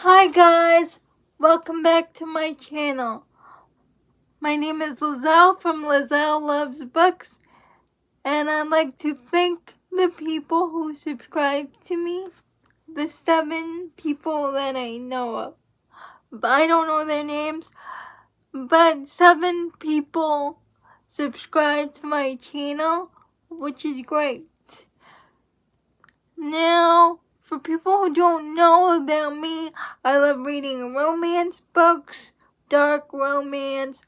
Hi guys, welcome back to my channel. My name is Lizelle from Lizelle Loves Books, and I'd like to thank the people who subscribe to me, the 7 people that I know of. But I don't know their names, but 7 people subscribe to my channel, which is great. Now, for people who don't know about me, I love reading romance books, dark romance,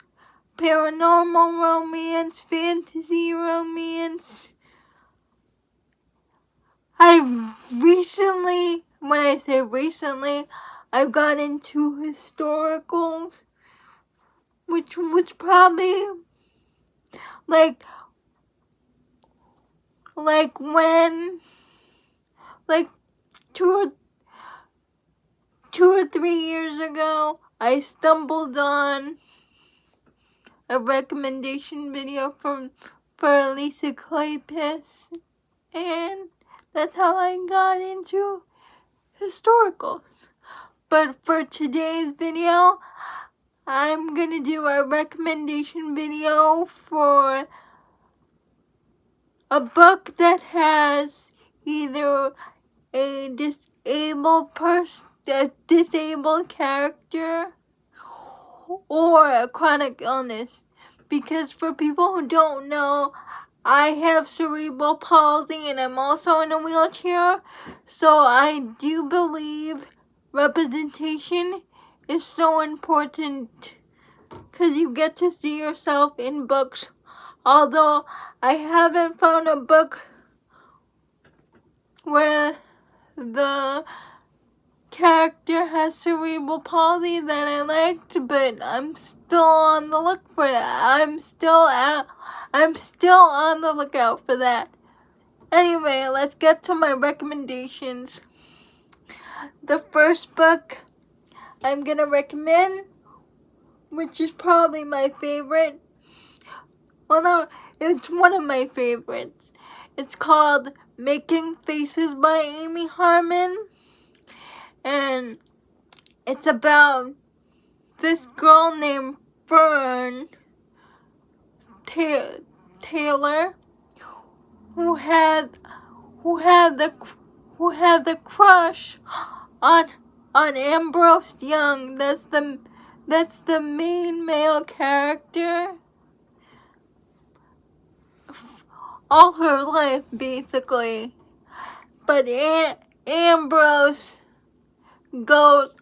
paranormal romance, fantasy romance. When I say recently, I've got into historicals, which was probably like when two or 3 years ago, I stumbled on a recommendation video for Lisa Klepiš, and that's how I got into historicals. But for today's video, I'm gonna do a recommendation video for a book that has either a disabled character or a chronic illness. Because for people who don't know, I have cerebral palsy and I'm also in a wheelchair, so I do believe representation is so important because you get to see yourself in books. Although I haven't found a book where the character has cerebral palsy that I liked, but I'm still on the look for that. I'm still on the lookout for that. Anyway, let's get to my recommendations. The first book I'm gonna recommend, which is probably my favorite. Well, no, it's one of my favorites. It's called Making Faces by Amy Harmon. And it's about this girl named Fern Taylor who had the crush on Ambrose Young. That's the main male character all her life, basically. But Ambrose goes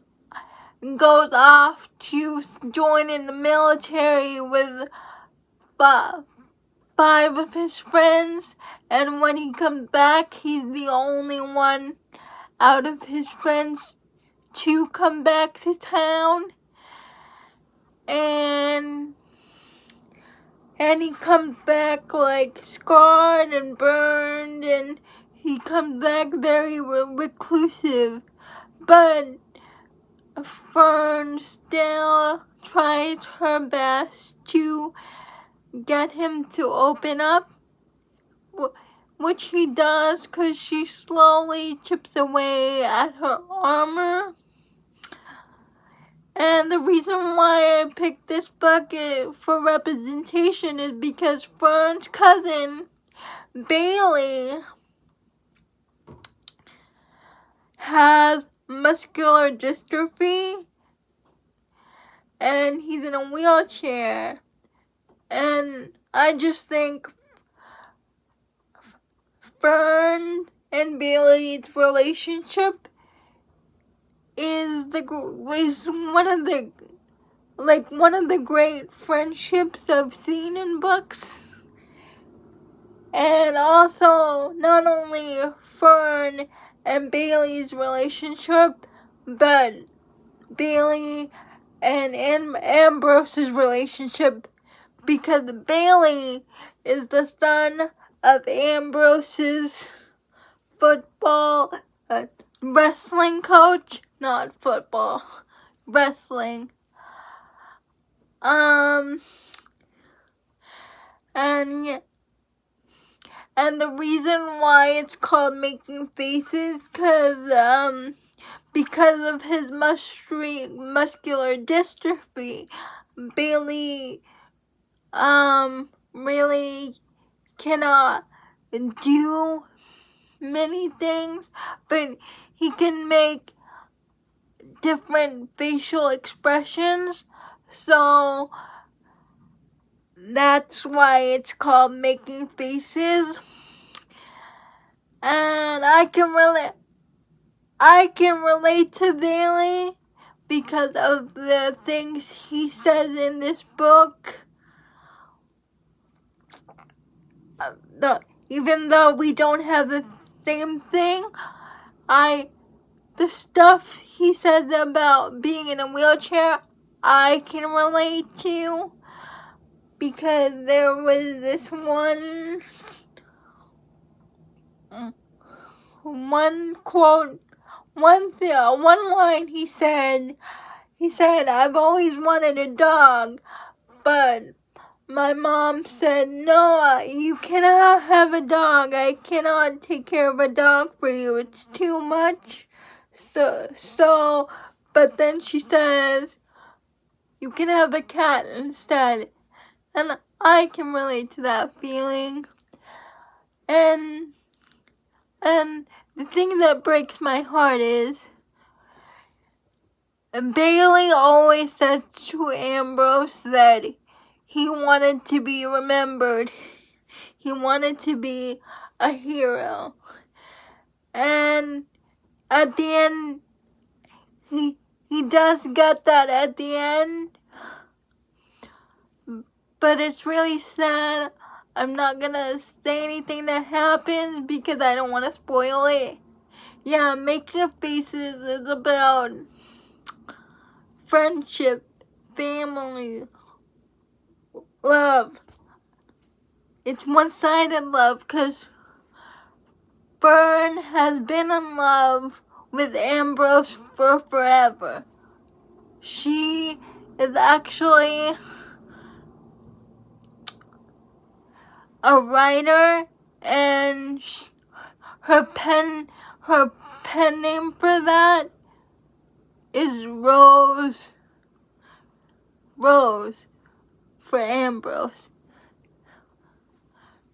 off to join in the military with 5 of his friends, and when he comes back, he's the only one out of his friends to come back to town, and he comes back like scarred and burned, and he comes back very reclusive, but Fern still tries her best to get him to open up, which he does because she slowly chips away at her armor. And the reason why I picked this book for representation is because Fern's cousin, Bailey, has muscular dystrophy, and he's in a wheelchair. And I just think Fern and Bailey's relationship is one of the great friendships I've seen in books. And also, not only Fern and Bailey's relationship, but Bailey and Ambrose's relationship, because Bailey is the son of Ambrose's wrestling coach, not football, wrestling. And the reason why it's called Making Faces, because because of his muscular dystrophy, Bailey really cannot do many things, but he can make different facial expressions, so that's why it's called Making Faces. And I can relate to Bailey because of the things he says in this book. Even though we don't have the same thing, the stuff he says about being in a wheelchair, I can relate to, because there was this one quote, one line he said, I've always wanted a dog, but my mom said, no, you cannot have a dog. I cannot take care of a dog for you. It's too much. But then she says, you can have a cat instead. And I can relate to that feeling. And the thing that breaks my heart is, Bailey always said to Ambrose that he wanted to be remembered. He wanted to be a hero. And at the end, he does get that at the end. But it's really sad. I'm not gonna say anything that happens because I don't want to spoil it. Yeah, Making Faces is about friendship, family, love. It's one-sided love because Fern has been in love with Ambrose for forever. She is actually a writer, and her pen name for that is Rose for Ambrose.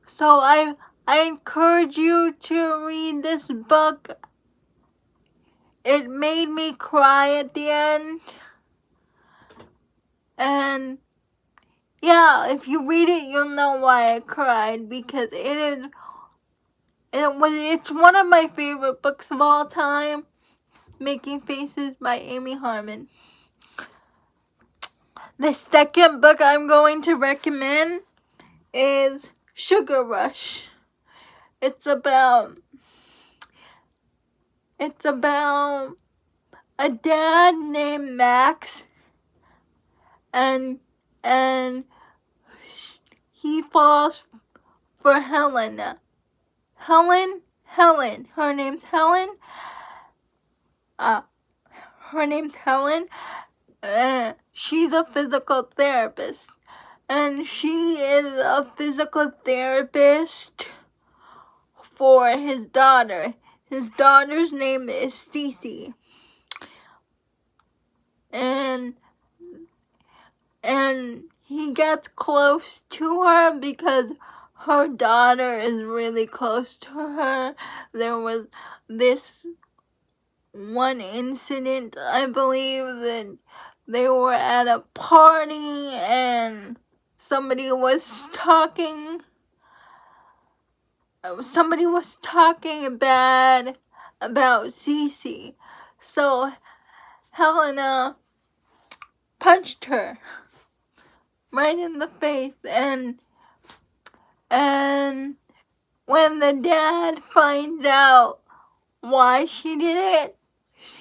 So I encourage you to read this book. It made me cry at the end. And yeah, if you read it, you'll know why I cried, because it's one of my favorite books of all time. Making Faces by Amy Harmon. The second book I'm going to recommend is Sugar Rush. It's about a dad named Max, and he falls for Helena. Helen. Her name's Helen. She's a physical therapist, and she is a physical therapist for his daughter. His daughter's name is Cece. And he gets close to her because her daughter is really close to her. There was this one incident, I believe, that they were at a party and somebody was talking bad about Cece. So Helena punched her right in the face, and when the dad finds out why she did it,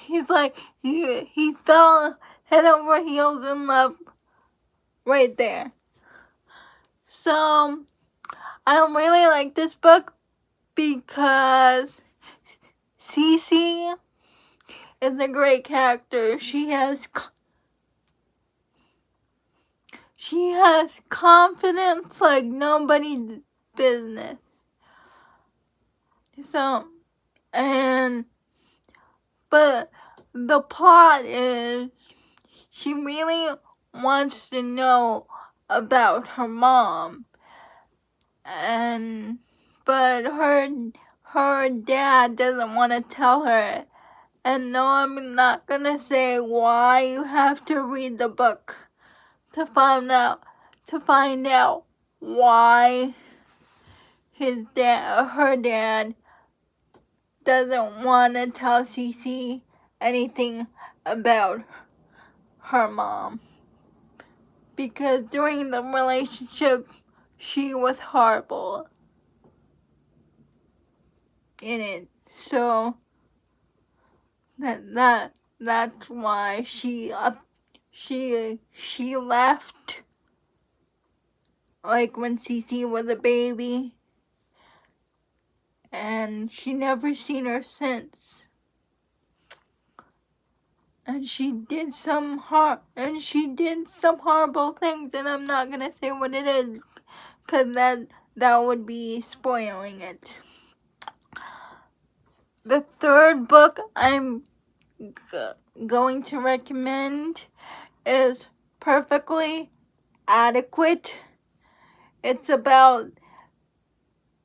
he's like, he fell head over heels in love right there. So I don't really like this book because Cece is a great character. She has confidence like nobody's business. So, But the plot is she really wants to know about her mom, but her dad doesn't want to tell her. And no, I'm not gonna say why. You have to read the book to find out why her dad doesn't want to tell Cece anything about her mom. Because during the relationship, she was horrible in it. So that's why she left, like when Cece was a baby, and she never seen her since. And she did some horrible things, and I'm not gonna say what it is, cause that would be spoiling it. The third book I'm going to recommend is Perfectly Adequate. It's about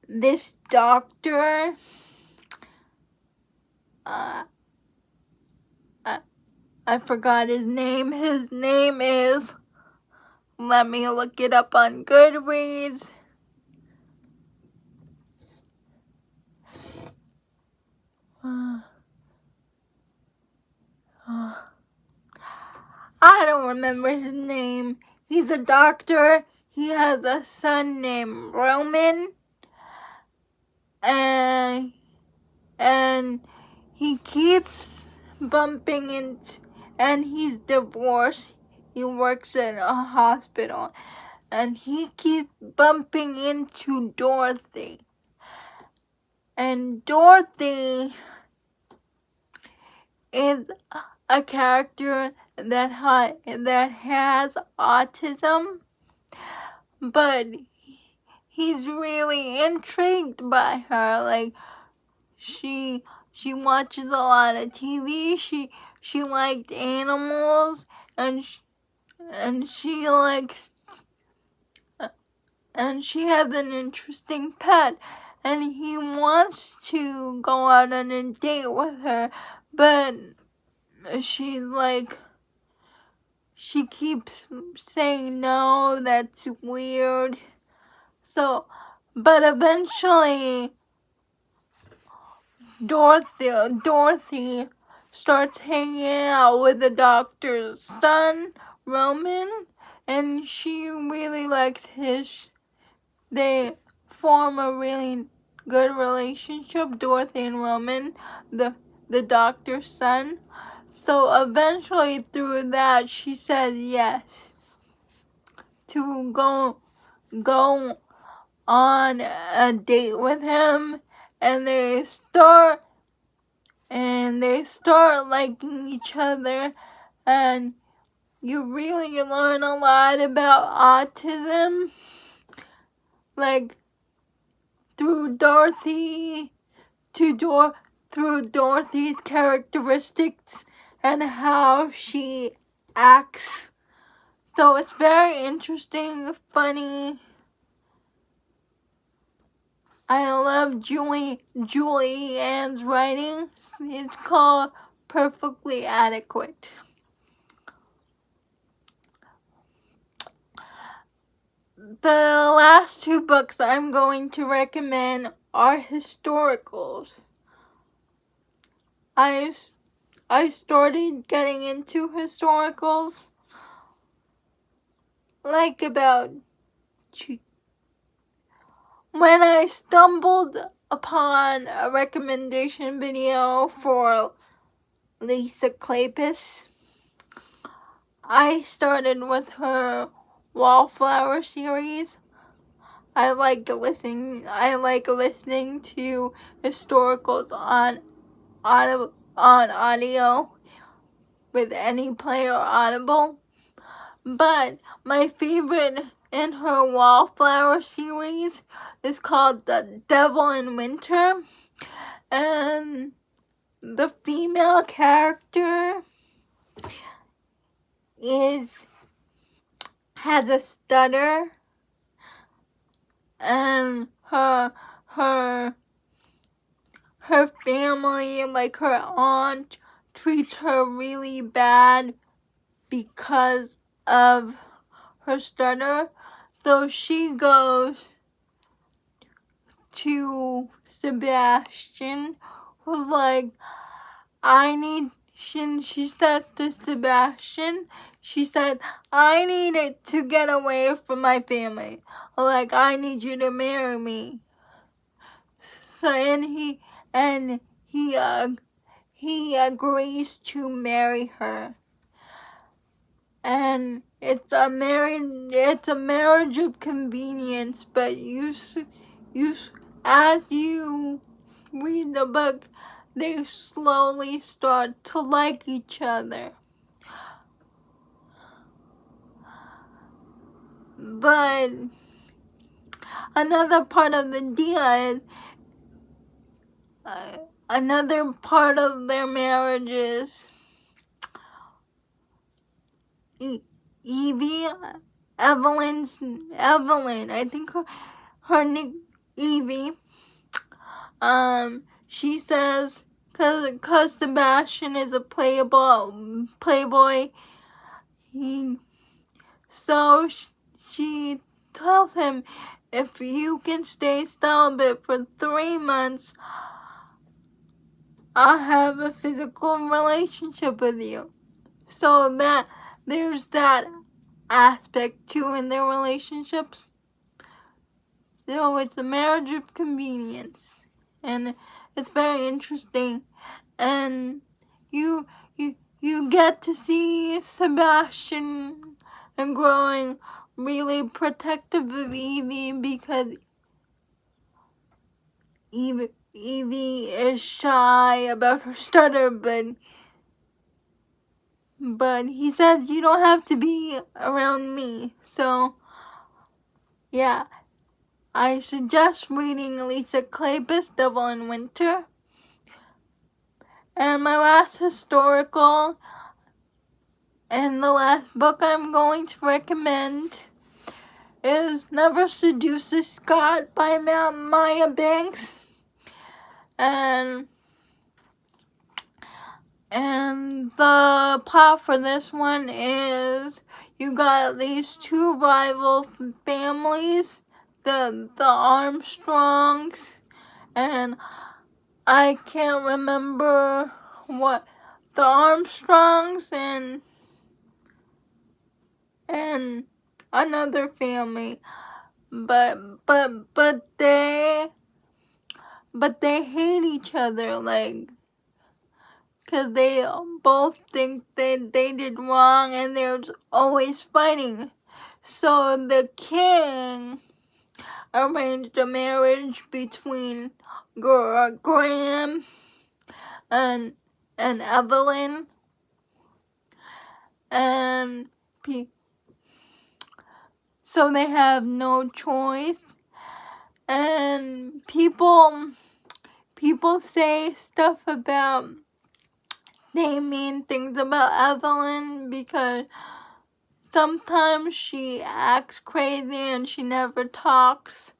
this doctor. I forgot his name. His name is, let me look it up on Goodreads. I don't remember his name. He's a doctor. He has a son named Roman. And he keeps bumping into, and he's divorced. He works at a hospital. And he keeps bumping into Dorothy. And Dorothy is a character that has autism, but he's really intrigued by her. Like, she watches a lot of TV. She liked animals, and she likes, and she has an interesting pet, and he wants to go out on a date with her, but she's like, she keeps saying no, that's weird. So, but eventually Dorothy starts hanging out with the doctor's son, Roman, and she really likes they form a really good relationship, Dorothy and Roman, the doctor's son. So eventually through that, she says yes to go on a date with him, and they start liking each other, and you really learn a lot about autism, like through Dorothy's characteristics and how she acts. So it's very interesting, funny. I love Julie Ann's writing. It's called Perfectly Adequate. The last two books I'm going to recommend are historicals. I started getting into historicals like about when I stumbled upon a recommendation video for Lisa Klepiš. I started with her Wallflower series. I like listening to historicals on audio with any player Audible. But my favorite in her Wallflower series is called The Devil in Winter. And the female character has a stutter, and her family, like her aunt, treats her really bad because of her stutter. So she goes to Sebastian, who's like, she says to Sebastian, she said, I need it to get away from my family. Like, I need you to marry me. So, and he agrees to marry her. And it's a marriage of convenience, but as you read the book, they slowly start to like each other. But another part of the deal is, another part of their marriage is Evie, Evelyn, I think her name, Evie, she says, cause Sebastian is a playboy, so she tells him, if you can stay celibate for 3 months, I'll have a physical relationship with you. So that there's that aspect too in their relationships. So it's a marriage of convenience, and it's very interesting. And you get to see Sebastian and growing really protective of Evie, because Evie is shy about her stutter, but he says you don't have to be around me. So yeah, I suggest reading Lisa Klepiš, Devil in Winter. And my last historical and the last book I'm going to recommend is Never Seduces Scott by Maya Banks. And the plot for this one is, you got these 2 rival families, the Armstrongs, and I can't remember what, the Armstrongs and another family, but they hate each other, like, cause they both think that they did wrong, and there's always fighting. So the king arranged a marriage between Graham and Evelyn, and so they have no choice. And people say stuff about, they mean things about Evelyn, because sometimes she acts crazy and she never talks.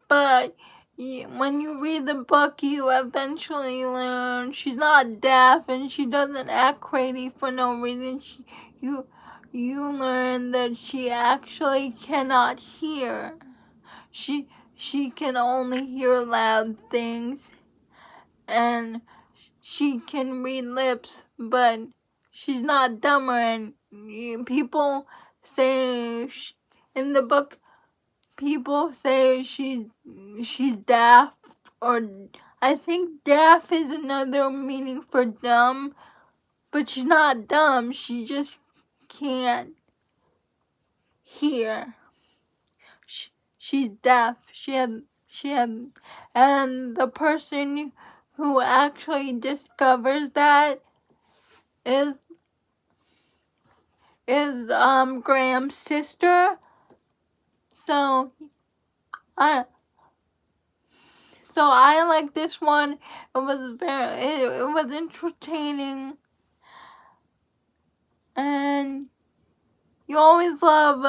But when you read the book, you eventually learn she's not deaf and she doesn't act crazy for no reason. You learn that she actually cannot hear. She can only hear loud things, and she can read lips, but she's not dumber. And people say in the book, people say she's deaf, or I think deaf is another meaning for dumb, but she's not dumb. She just can't hear. She's deaf. She had, and the person who actually discovers that is Graham's sister. So So I like this one. It was entertaining. And you always love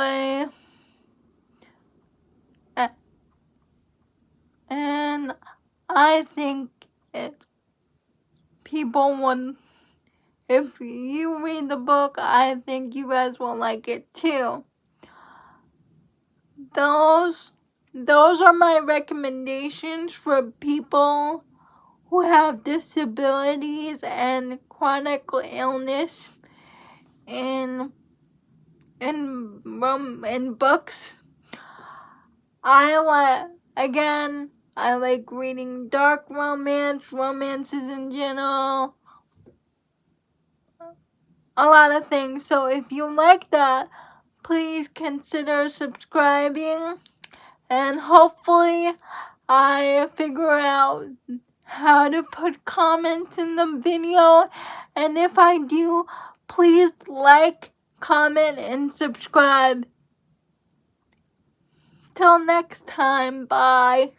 and I think people would, if you read the book, I think you guys will like it too. Those are my recommendations for people who have disabilities and chronic illness in books. I like reading dark romances in general, a lot of things. So if you like that, please consider subscribing, and hopefully I figure out how to put comments in the video, and if I do, please like, comment, and subscribe. Till next time, bye.